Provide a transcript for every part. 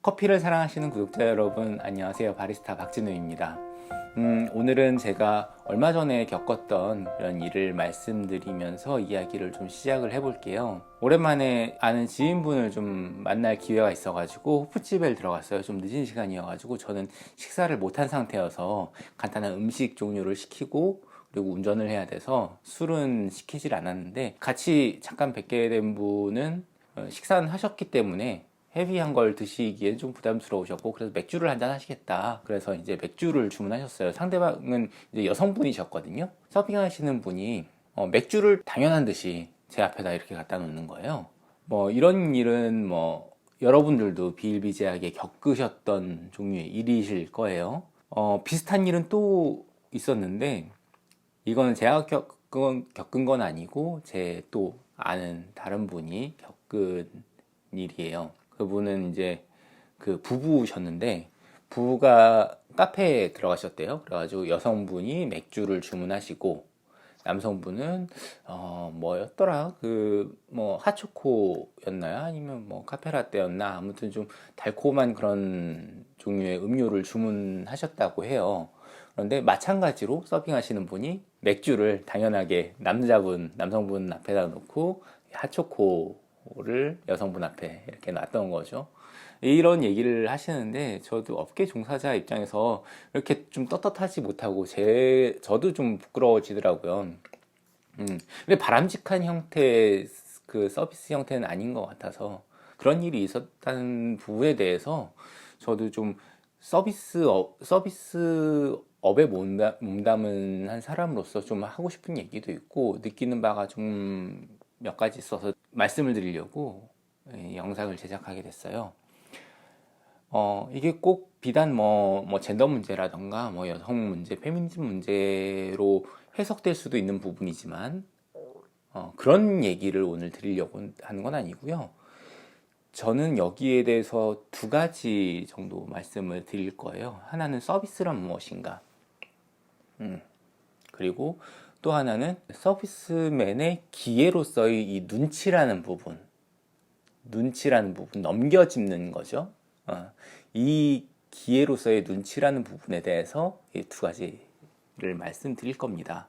커피를 사랑하시는 구독자 여러분, 안녕하세요. 바리스타 박진우입니다. 오늘은 제가 얼마 전에 겪었던 이런 일을 말씀드리면서 이야기를 좀 시작을 해볼게요. 오랜만에 아는 지인분을 좀 만날 기회가 있어가지고 호프집에 들어갔어요. 좀 늦은 시간이어가지고 저는 식사를 못한 상태여서 간단한 음식 종류를 시키고 그리고 운전을 해야 돼서 술은 시키질 않았는데, 같이 잠깐 뵙게 된 분은 식사는 하셨기 때문에 헤비한 걸 드시기엔 좀 부담스러우셨고, 그래서 맥주를 한잔 하시겠다. 그래서 이제 맥주를 주문하셨어요. 상대방은 이제 여성분이셨거든요. 서빙하시는 분이 맥주를 당연한 듯이 제 앞에다 이렇게 갖다 놓는 거예요. 뭐 이런 일은 뭐 여러분들도 비일비재하게 겪으셨던 종류의 일이실 거예요. 비슷한 일은 또 있었는데, 이거는 제가 겪은 건 아니고 제 또 아는 다른 분이 겪은 일이에요. 그분은 이제 그 부부셨는데, 부부가 카페에 들어가셨대요. 그래가지고 여성분이 맥주를 주문하시고, 남성분은 뭐였더라, 그 뭐 핫초코였나요? 아니면 뭐 카페라떼였나? 아무튼 좀 달콤한 그런 종류의 음료를 주문하셨다고 해요. 그런데 마찬가지로 서빙하시는 분이 맥주를 당연하게 남성분 앞에다 놓고 핫초코를 여성분 앞에 이렇게 놨던 거죠. 이런 얘기를 하시는데, 저도 업계 종사자 입장에서 이렇게 좀 떳떳하지 못하고 저도 좀 부끄러워지더라고요. 근데 바람직한 형태의 그 서비스 형태는 아닌 것 같아서, 그런 일이 있었다는 부분에 대해서 저도 좀 서비스업에 몸담은 한 사람으로서 좀 하고 싶은 얘기도 있고, 느끼는 바가 좀 몇 가지 있어서 말씀을 드리려고 영상을 제작하게 됐어요. 이게 꼭 비단 뭐 젠더 문제라던가 뭐 여성 문제, 페미니즘 문제로 해석될 수도 있는 부분이지만, 그런 얘기를 오늘 드리려고 하는 건 아니고요. 저는 여기에 대해서 두 가지 정도 말씀을 드릴 거예요. 하나는 서비스란 무엇인가, 그리고 또 하나는 서비스맨의 기회로서의 이 눈치라는 부분, 넘겨짚는 거죠. 이 기회로서의 눈치라는 부분에 대해서 이 두 가지를 말씀드릴 겁니다.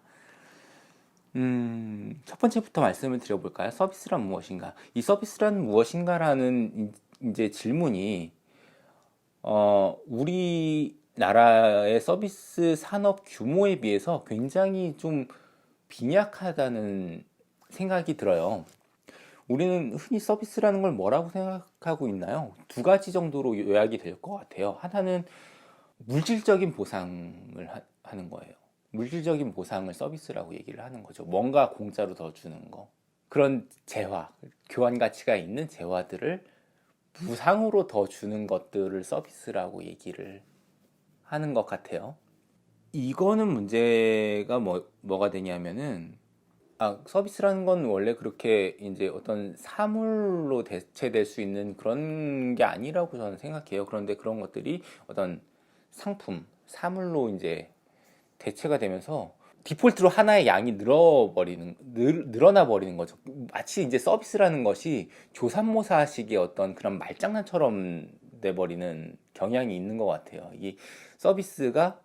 첫 번째부터 말씀을 드려볼까요? 서비스란 무엇인가? 이 서비스란 무엇인가라는 이제 질문이 우리나라의 서비스 산업 규모에 비해서 굉장히 좀 빈약하다는 생각이 들어요. 우리는 흔히 서비스라는 걸 뭐라고 생각하고 있나요? 두 가지 정도로 요약이 될 것 같아요. 하나는 물질적인 보상을 하는 거예요. 물질적인 보상을 서비스라고 얘기를 하는 거죠. 뭔가 공짜로 더 주는 거. 그런 재화, 교환 가치가 있는 재화들을 무상으로 더 주는 것들을 서비스라고 얘기를 하는 것 같아요. 이거는 문제가 뭐가 되냐면은, 서비스라는 건 원래 그렇게 이제 어떤 사물로 대체될 수 있는 그런 게 아니라고 저는 생각해요. 그런데 그런 것들이 어떤 사물로 이제 대체가 되면서 디폴트로 하나의 양이 늘어나 버리는 거죠. 마치 이제 서비스라는 것이 조삼모사식의 어떤 그런 말장난처럼 돼버리는 경향이 있는 것 같아요. 이 서비스가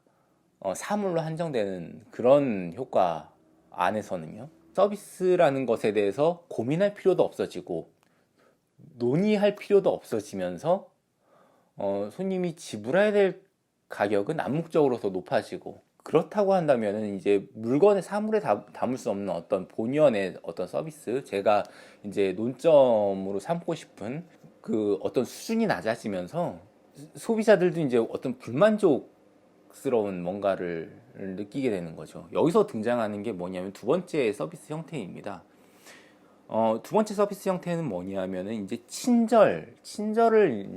사물로 한정되는 그런 효과 안에서는요, 서비스라는 것에 대해서 고민할 필요도 없어지고 논의할 필요도 없어지면서 손님이 지불해야 될 가격은 암묵적으로 더 높아지고, 그렇다고 한다면 이제 물건의 사물에 담을 수 없는 어떤 본연의 어떤 서비스, 제가 이제 논점으로 삼고 싶은 그 어떤 수준이 낮아지면서 소비자들도 이제 어떤 불만족스러운 뭔가를 느끼게 되는 거죠. 여기서 등장하는 게 뭐냐면 두 번째 서비스 형태입니다. 두 번째 서비스 형태는 뭐냐면은 이제 친절을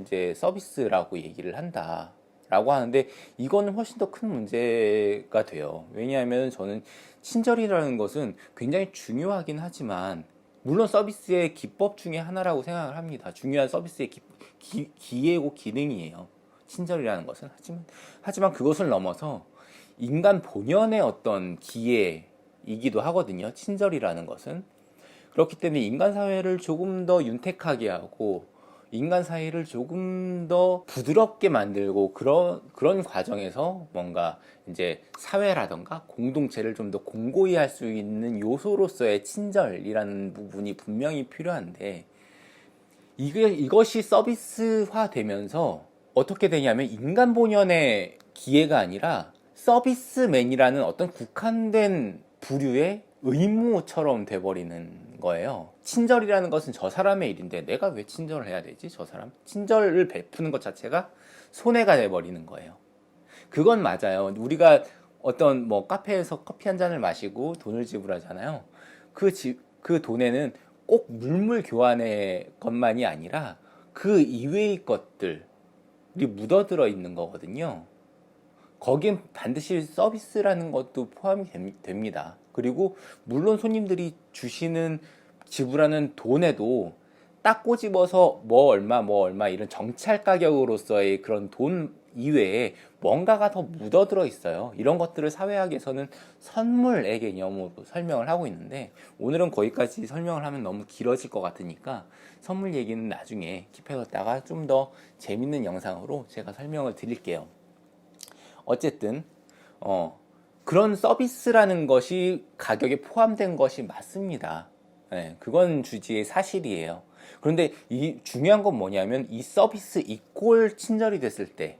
이제 서비스라고 얘기를 한다라고 하는데, 이거는 훨씬 더 큰 문제가 돼요. 왜냐하면 저는 친절이라는 것은 굉장히 중요하긴 하지만, 물론 서비스의 기법 중에 하나라고 생각을 합니다. 중요한 서비스의 기회고 기능이에요, 친절이라는 것은. 하지만 그것을 넘어서 인간 본연의 어떤 기회이기도 하거든요, 친절이라는 것은. 그렇기 때문에 인간 사회를 조금 더 윤택하게 하고 인간 사이를 조금 더 부드럽게 만들고 그런 과정에서 뭔가 이제 사회라던가 공동체를 좀 더 공고히 할 수 있는 요소로서의 친절이라는 부분이 분명히 필요한데 이것이 서비스화 되면서 어떻게 되냐면 인간 본연의 기회가 아니라 서비스맨이라는 어떤 국한된 부류의 의무처럼 돼버리는 거예요. 친절이라는 것은 저 사람의 일인데 내가 왜 친절을 해야 되지? 저 사람? 친절을 베푸는 것 자체가 손해가 돼버리는 거예요. 그건 맞아요. 우리가 어떤 뭐 카페에서 커피 한 잔을 마시고 돈을 지불하잖아요. 그 돈에는 꼭 물물 교환의 것만이 아니라 그 이외의 것들이 묻어들어 있는 거거든요. 거긴 반드시 서비스라는 것도 포함이 됩니다. 그리고 물론 손님들이 주시는 지불하는 돈에도 딱 꼬집어서 뭐 얼마 이런 정찰 가격으로서의 그런 돈 이외에 뭔가가 더 묻어들어 있어요. 이런 것들을 사회학에서는 선물의 개념으로 설명을 하고 있는데 오늘은 거기까지 설명을 하면 너무 길어질 것 같으니까 선물 얘기는 나중에 킵해뒀다가 좀 더 재밌는 영상으로 제가 설명을 드릴게요. 어쨌든 그런 서비스라는 것이 가격에 포함된 것이 맞습니다. 네, 그건 주지의 사실이에요. 그런데 이 중요한 건 뭐냐면 이 서비스 이꼴 친절이 됐을 때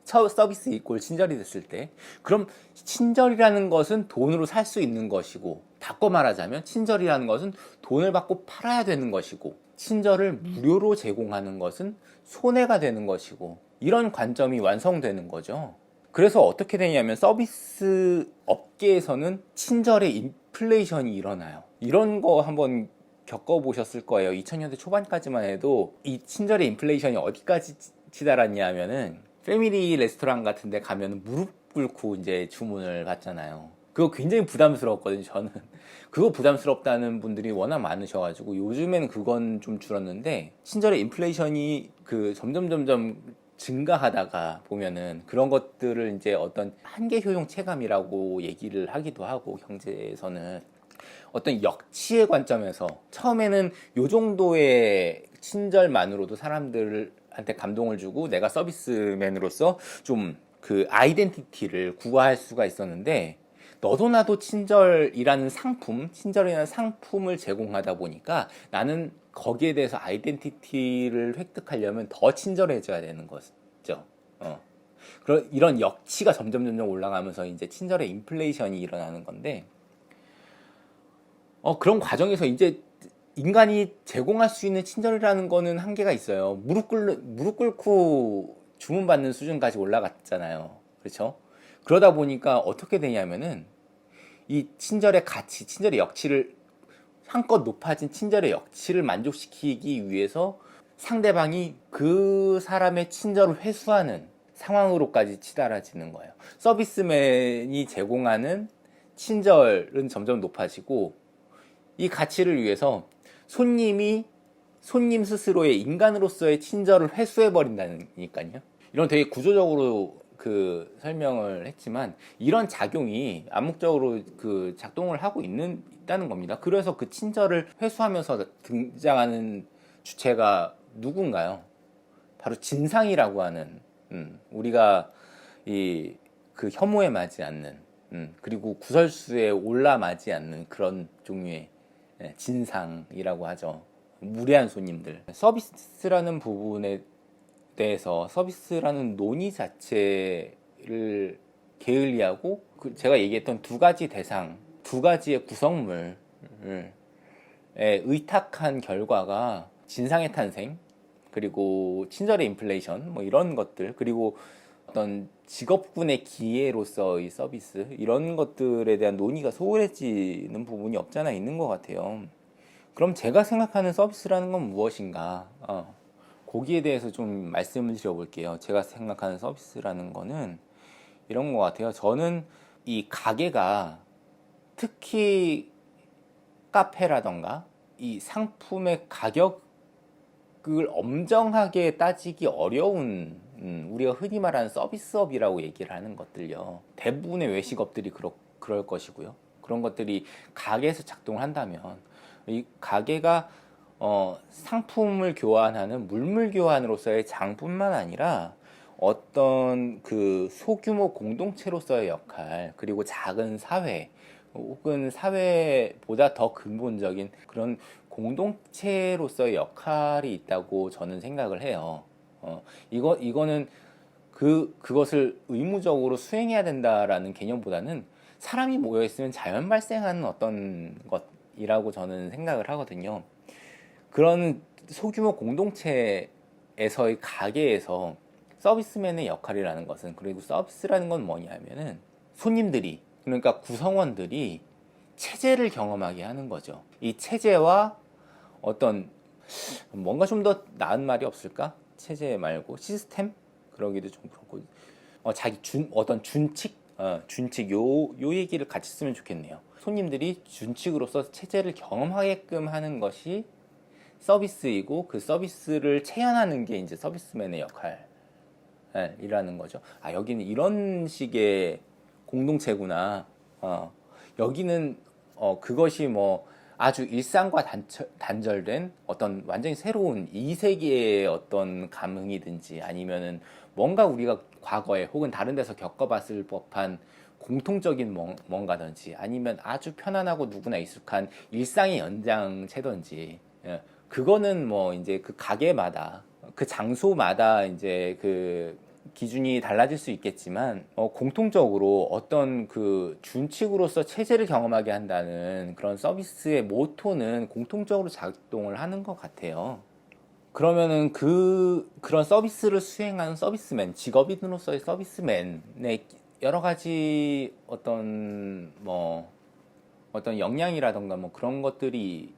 서비스 이꼴 친절이 됐을 때 그럼 친절이라는 것은 돈으로 살 수 있는 것이고 바꿔 말하자면 친절이라는 것은 돈을 받고 팔아야 되는 것이고 친절을 무료로 제공하는 것은 손해가 되는 것이고 이런 관점이 완성되는 거죠. 그래서 어떻게 되냐면 서비스 업계에서는 친절의 인플레이션이 일어나요. 이런 거 한번 겪어보셨을 거예요. 2000년대 초반까지만 해도 이 친절의 인플레이션이 어디까지 치달았냐 하면은 패밀리 레스토랑 같은 데 가면 무릎 꿇고 이제 주문을 받잖아요. 그거 굉장히 부담스러웠거든요, 저는. 그거 부담스럽다는 분들이 워낙 많으셔가지고 요즘에는 그건 좀 줄었는데 친절의 인플레이션이 점점 증가하다가 보면은 그런 것들을 이제 어떤 한계 효용 체감이라고 얘기를 하기도 하고 경제에서는 어떤 역치의 관점에서 처음에는 요 정도의 친절만으로도 사람들한테 감동을 주고 내가 서비스맨으로서 좀 그 아이덴티티를 구가할 수가 있었는데 너도 나도 친절이라는 상품을 제공하다 보니까 나는 거기에 대해서 아이덴티티를 획득하려면 더 친절해져야 되는 거죠. 이런 역치가 점점 올라가면서 이제 친절의 인플레이션이 일어나는 건데, 그런 과정에서 이제 인간이 제공할 수 있는 친절이라는 거는 한계가 있어요. 무릎 꿇고 주문받는 수준까지 올라갔잖아요. 그렇죠? 그러다 보니까 어떻게 되냐면은 이 친절의 가치, 친절의 역치를 한껏 높아진 친절의 역치를 만족시키기 위해서 상대방이 그 사람의 친절을 회수하는 상황으로까지 치달아지는 거예요. 서비스맨이 제공하는 친절은 점점 높아지고 이 가치를 위해서 손님 스스로의 인간으로서의 친절을 회수해 버린다니까요. 이런 되게 구조적으로 설명을 했지만 이런 작용이 암묵적으로 작동을 하고 있다는 겁니다. 그래서 그 친절을 회수하면서 등장하는 주체가 누군가요? 바로 진상이라고 하는 우리가 혐오에 맞지 않는 그리고 구설수에 올라마지 않는 그런 종류의 진상이라고 하죠. 무례한 손님들. 서비스라는 부분에 대해서 서비스라는 논의 자체를 게을리하고 제가 얘기했던 두 가지 대상, 두 가지의 구성물에 의탁한 결과가 진상의 탄생, 그리고 친절의 인플레이션, 뭐 이런 것들, 그리고 어떤 직업군의 기회로서의 서비스, 이런 것들에 대한 논의가 소홀해지는 부분이 없잖아 있는 것 같아요. 그럼 제가 생각하는 서비스라는 건 무엇인가? 거기에 대해서 좀 말씀을 드려볼게요. 제가 생각하는 서비스라는 거는 이런 것 같아요. 저는 이 가게가 특히 카페라던가 이 상품의 가격을 엄정하게 따지기 어려운 우리가 흔히 말하는 서비스업이라고 얘기를 하는 것들요. 대부분의 외식업들이 그럴 것이고요. 그런 것들이 가게에서 작동을 한다면 이 가게가 상품을 교환하는 물물 교환으로서의 장뿐만 아니라 어떤 그 소규모 공동체로서의 역할, 그리고 작은 사회, 혹은 사회보다 더 근본적인 그런 공동체로서의 역할이 있다고 저는 생각을 해요. 이거는 그것을 의무적으로 수행해야 된다라는 개념보다는 사람이 모여 있으면 자연 발생하는 어떤 것이라고 저는 생각을 하거든요. 그런 소규모 공동체에서의 가게에서 서비스맨의 역할이라는 것은, 그리고 서비스라는 건 뭐냐면은 손님들이, 그러니까 구성원들이 체제를 경험하게 하는 거죠. 이 체제와 어떤, 뭔가 좀 더 나은 말이 없을까? 체제 말고 시스템? 그러기도 좀 그렇고, 어떤 준칙, 요 얘기를 같이 쓰면 좋겠네요. 손님들이 준칙으로서 체제를 경험하게끔 하는 것이 서비스이고, 그 서비스를 체현하는 게 이제 서비스맨의 역할이라는 거죠. 아, 여기는 이런 식의 공동체구나. 여기는 그것이 뭐 아주 일상과 단절된 어떤 완전히 새로운 이 세계의 어떤 감흥이든지, 아니면은 뭔가 우리가 과거에 혹은 다른 데서 겪어봤을 법한 공통적인 뭔가든지, 아니면 아주 편안하고 누구나 익숙한 일상의 연장체든지, 예, 그거는 뭐 이제 그 가게마다, 그 장소마다 이제 그 기준이 달라질 수 있겠지만, 공통적으로 어떤 그 준칙으로서 체제를 경험하게 한다는 그런 서비스의 모토는 공통적으로 작동을 하는 것 같아요. 그러면은 그런 서비스를 수행하는 서비스맨, 직업인으로서의 서비스맨의 여러 가지 어떤 역량이라던가 뭐 그런 것들이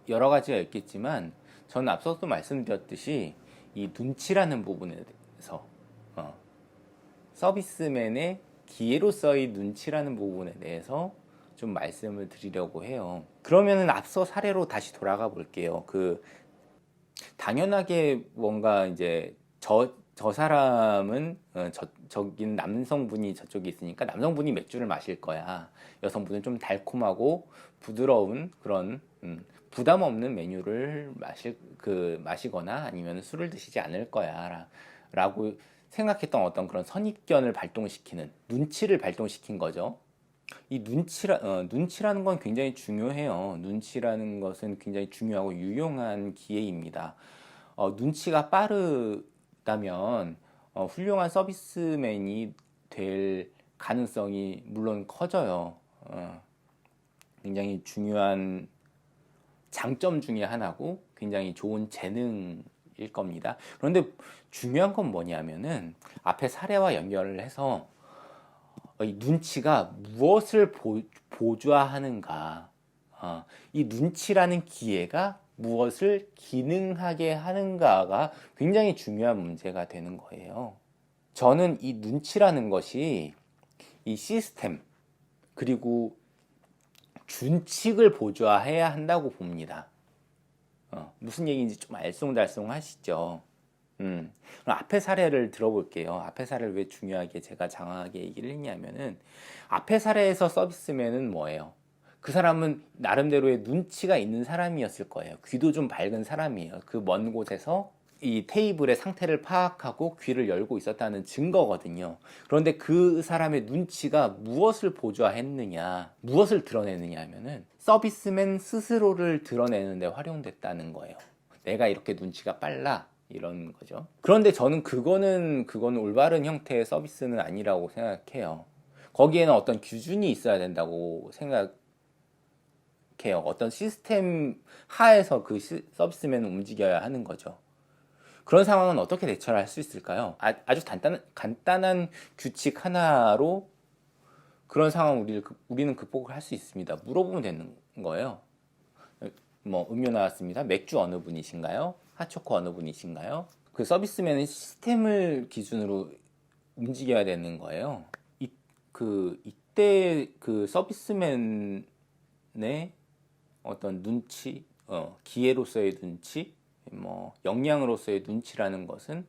여러 가지가 있겠지만, 저는 앞서도 말씀드렸듯이 이 눈치라는 부분에 대해서, 서비스맨의 기회로서의 눈치라는 부분에 대해서 좀 말씀을 드리려고 해요. 그러면은 앞서 사례로 다시 돌아가 볼게요. 당연하게 뭔가 이제 저 사람은, 저긴 남성분이 저쪽에 있으니까 남성분이 맥주를 마실 거야. 여성분은 좀 달콤하고 부드러운 그런, 부담 없는 메뉴를 마시거나 아니면 술을 드시지 않을 거야 라고 생각했던 어떤 그런 선입견을 발동시키는, 눈치를 발동시킨 거죠. 이 눈치라는 건 굉장히 중요해요. 눈치라는 것은 굉장히 중요하고 유용한 기회입니다. 눈치가 빠르다면 훌륭한 서비스맨이 될 가능성이 물론 커져요. 굉장히 중요한 장점 중에 하나고 굉장히 좋은 재능일 겁니다. 그런데 중요한 건 뭐냐면은 앞에 사례와 연결을 해서 이 눈치가 무엇을 보좌하는가, 이 눈치라는 기회가 무엇을 기능하게 하는가가 굉장히 중요한 문제가 되는 거예요. 저는 이 눈치라는 것이 이 시스템, 그리고 준칙을 보좌해야 한다고 봅니다. 무슨 얘기인지 좀 알쏭달쏭 하시죠? 그럼 앞에 사례를 들어볼게요. 앞에 사례를 왜 중요하게 제가 장황하게 얘기를 했냐면은, 앞에 사례에서 서비스맨은 뭐예요? 그 사람은 나름대로의 눈치가 있는 사람이었을 거예요. 귀도 좀 밝은 사람이에요. 그 먼 곳에서 이 테이블의 상태를 파악하고 귀를 열고 있었다는 증거거든요. 그런데 그 사람의 눈치가 무엇을 보좌했느냐, 무엇을 드러내느냐 하면은 서비스맨 스스로를 드러내는 데 활용됐다는 거예요. 내가 이렇게 눈치가 빨라, 이런 거죠. 그런데 저는 그거는 올바른 형태의 서비스는 아니라고 생각해요. 거기에는 어떤 규준이 있어야 된다고 생각해요. 어떤 시스템 하에서 그 서비스맨은 움직여야 하는 거죠. 그런 상황은 어떻게 대처를 할 수 있을까요? 아주 간단한 규칙 하나로 그런 상황 우리는 극복을 할 수 있습니다. 물어보면 되는 거예요. 뭐 음료 나왔습니다. 맥주 어느 분이신가요? 핫초코 어느 분이신가요? 그 서비스맨은 시스템을 기준으로 움직여야 되는 거예요. 이때 그 서비스맨의 어떤 눈치, 기회로서의 눈치, 뭐 역량으로서의 눈치라는 것은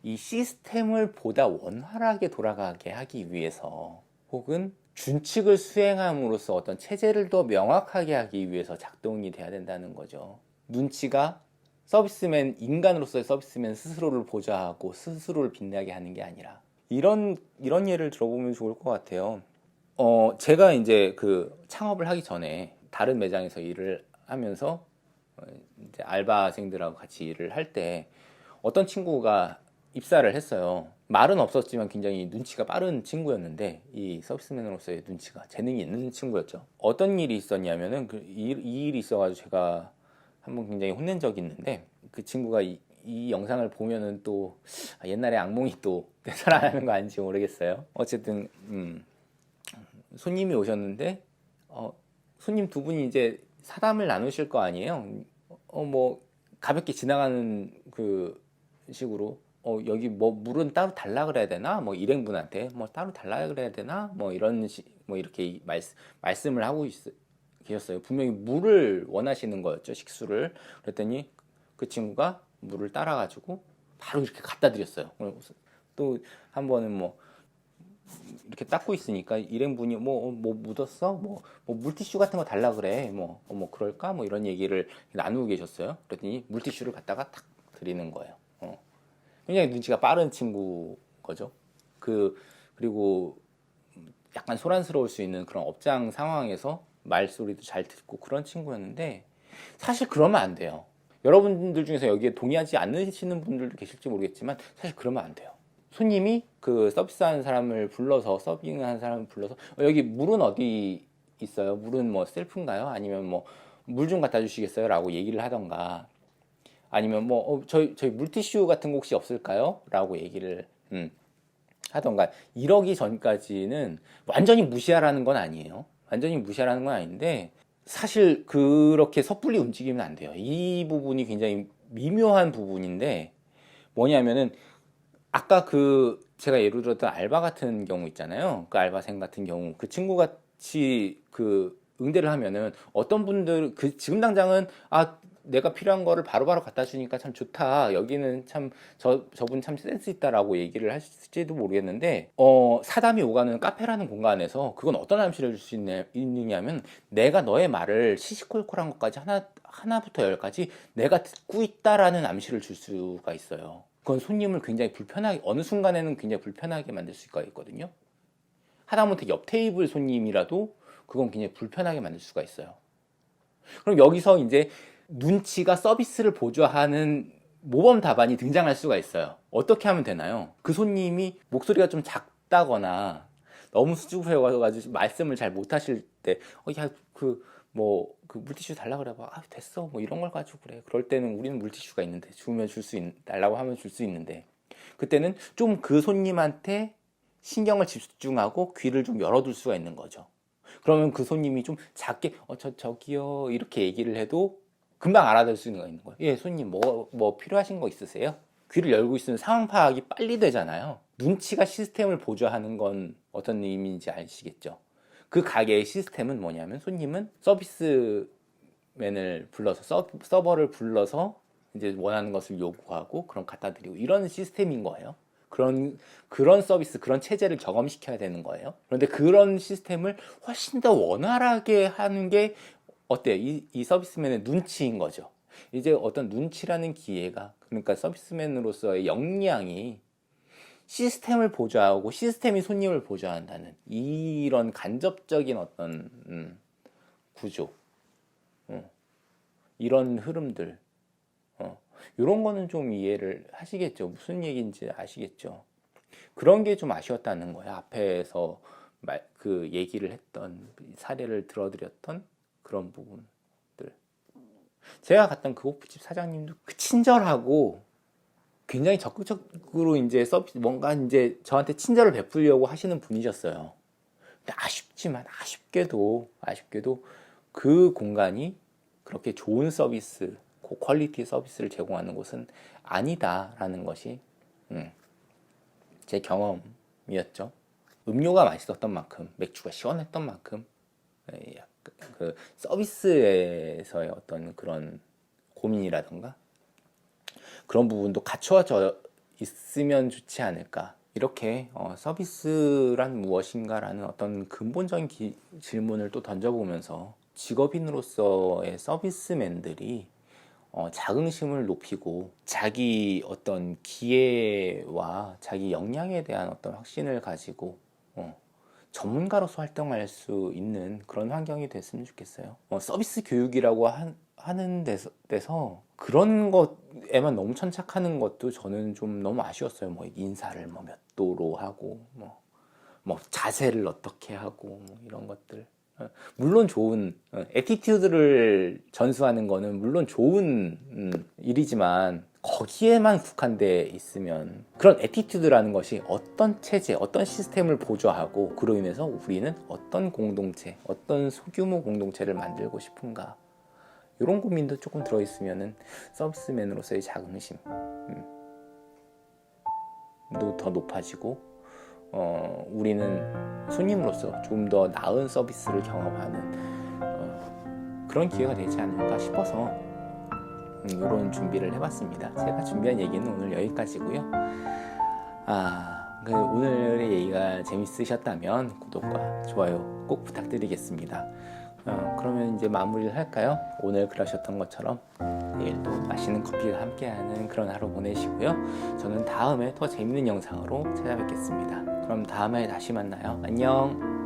이 시스템을 보다 원활하게 돌아가게 하기 위해서, 혹은 준칙을 수행함으로써 어떤 체제를 더 명확하게 하기 위해서 작동이 돼야 된다는 거죠. 눈치가 서비스맨, 인간으로서의 서비스맨 스스로를 보좌하고 스스로를 빛나게 하는 게 아니라, 이런 예를 들어보면 좋을 것 같아요. 제가 이제 그 창업을 하기 전에 다른 매장에서 일을 하면서 이제 알바생들하고 같이 일을 할 때 어떤 친구가 입사를 했어요. 말은 없었지만 굉장히 눈치가 빠른 친구였는데, 이 서비스맨으로서의 눈치가, 재능이 있는 친구였죠. 어떤 일이 있었냐면은 이 일이 있어가지고 제가 한번 굉장히 혼낸 적이 있는데, 그 친구가 이 영상을 보면은 또 옛날에 악몽이 또 되살아나는 거 아닌지 모르겠어요. 어쨌든 손님이 오셨는데 손님 두 분이 이제 사담을 나누실 거 아니에요. 뭐 가볍게 지나가는 그 식으로 여기 뭐 물은 따로 달라 그래야 되나? 뭐 일행분한테 뭐 따로 달라 그래야 되나? 뭐 뭐 이렇게 말씀을 하고 계셨어요. 분명히 물을 원하시는 거였죠, 식수를. 그랬더니 그 친구가 물을 따라가지고 바로 이렇게 갖다 드렸어요. 또 한 번은 뭐 이렇게 닦고 있으니까 일행분이 뭐 묻었어? 뭐 물티슈 같은 거 달라 그래. 뭐 그럴까? 뭐 이런 얘기를 나누고 계셨어요. 그랬더니 물티슈를 갖다가 탁 드리는 거예요. 굉장히 눈치가 빠른 친구 거죠. 그리고 약간 소란스러울 수 있는 그런 업장 상황에서 말소리도 잘 듣고 그런 친구였는데, 사실 그러면 안 돼요. 여러분들 중에서 여기에 동의하지 않으시는 분들도 계실지 모르겠지만 사실 그러면 안 돼요. 손님이 그 서비스하는 사람을 불러서, 서빙하는 사람을 불러서 여기 물은 어디 있어요? 물은 뭐 셀프인가요? 아니면 뭐 물 좀 갖다 주시겠어요? 라고 얘기를 하던가, 아니면 뭐 저희 물티슈 같은 거 혹시 없을까요? 라고 얘기를 하던가, 이러기 전까지는 완전히 무시하라는 건 아니에요. 완전히 무시하라는 건 아닌데, 사실 그렇게 섣불리 움직이면 안 돼요. 이 부분이 굉장히 미묘한 부분인데, 뭐냐면은 아까 제가 예로 들었던 알바 같은 경우 있잖아요. 그 알바생 같은 경우 그 친구 같이 응대를 하면은 어떤 분들 지금 당장은 내가 필요한 거를 바로바로 갖다 주니까 참 좋다. 여기는 참 저분 참 센스 있다라고 얘기를 하실지도 모르겠는데, 사담이 오가는 카페라는 공간에서 그건 어떤 암시를 줄 수 있느냐면, 내가 너의 말을 시시콜콜한 것까지 하나부터 열까지 내가 듣고 있다라는 암시를 줄 수가 있어요. 그건 손님을 굉장히 불편하게, 어느 순간에는 굉장히 불편하게 만들 수가 있거든요. 하다못해 옆 테이블 손님이라도 그건 굉장히 불편하게 만들 수가 있어요. 그럼 여기서 이제 눈치가 서비스를 보좌하는 모범 답안이 등장할 수가 있어요. 어떻게 하면 되나요? 그 손님이 목소리가 좀 작다거나 너무 수줍어가지고 말씀을 잘 못하실 때, 그 물티슈 달라 그래 봐. 됐어. 뭐 이런 걸 가지고 그래. 그럴 때는 우리는 물티슈가 있는데, 달라고 하면 줄 수 있는데, 그때는 좀 그 손님한테 신경을 집중하고 귀를 좀 열어둘 수가 있는 거죠. 그러면 그 손님이 좀 작게 저기요 이렇게 얘기를 해도 금방 알아들 수 있는 거예요. 예, 손님 뭐 필요하신 거 있으세요? 귀를 열고 있으면 상황 파악이 빨리 되잖아요. 눈치가 시스템을 보좌하는 건 어떤 의미인지 아시겠죠? 그 가게의 시스템은 뭐냐면, 손님은 서비스맨을 불러서, 서버를 불러서 이제 원하는 것을 요구하고 그럼 갖다 드리고, 이런 시스템인 거예요. 그런 서비스, 그런 체제를 경험시켜야 되는 거예요. 그런데 그런 시스템을 훨씬 더 원활하게 하는 게 어때요? 이 서비스맨의 눈치인 거죠. 이제 어떤 눈치라는 기회가, 그러니까 서비스맨으로서의 역량이 시스템을 보좌하고 시스템이 손님을 보좌한다는 이런 간접적인 어떤 구조, 이런 흐름들, 이런 거는 좀 이해를 하시겠죠. 무슨 얘기인지 아시겠죠. 그런 게 좀 아쉬웠다는 거예요. 앞에서 얘기를 했던, 사례를 들어드렸던 그런 부분들. 제가 갔던 그 호프집 사장님도 친절하고 굉장히 적극적으로 이제 뭔가 이제 저한테 친절을 베풀려고 하시는 분이셨어요. 근데 아쉽게도 그 공간이 그렇게 좋은 서비스, 고퀄리티 서비스를 제공하는 곳은 아니다라는 것이 제 경험이었죠. 음료가 맛있었던 만큼, 맥주가 시원했던 만큼, 그 서비스에서의 어떤 그런 고민이라던가 그런 부분도 갖춰져 있으면 좋지 않을까. 이렇게 서비스란 무엇인가라는 어떤 근본적인 질문을 또 던져보면서, 직업인으로서의 서비스맨들이 자긍심을 높이고 자기 어떤 기회와 자기 역량에 대한 어떤 확신을 가지고 전문가로서 활동할 수 있는 그런 환경이 됐으면 좋겠어요. 서비스 교육이라고 하는 데서 그런 것에만 너무 천착하는 것도 저는 좀 너무 아쉬웠어요. 뭐 인사를 뭐 몇 도로 하고 뭐 자세를 어떻게 하고 뭐 이런 것들. 물론 좋은 애티튜드를 전수하는 거는 물론 좋은 일이지만 거기에만 국한돼 있으면 그런 애티튜드라는 것이 어떤 체제, 어떤 시스템을 보조하고 그로 인해서 우리는 어떤 공동체, 어떤 소규모 공동체를 만들고 싶은가 이런 고민도 조금 들어있으면은 서비스맨으로서의 자긍심도 더 높아지고 우리는 손님으로서 좀 더 나은 서비스를 경험하는 그런 기회가 되지 않을까 싶어서 이런 준비를 해봤습니다. 제가 준비한 얘기는 오늘 여기까지고요. 오늘의 얘기가 재밌으셨다면 구독과 좋아요 꼭 부탁드리겠습니다. 그러면 이제 마무리를 할까요? 오늘 그러셨던 것처럼 내일도 맛있는 커피와 함께하는 그런 하루 보내시고요. 저는 다음에 더 재밌는 영상으로 찾아뵙겠습니다. 그럼 다음에 다시 만나요. 안녕.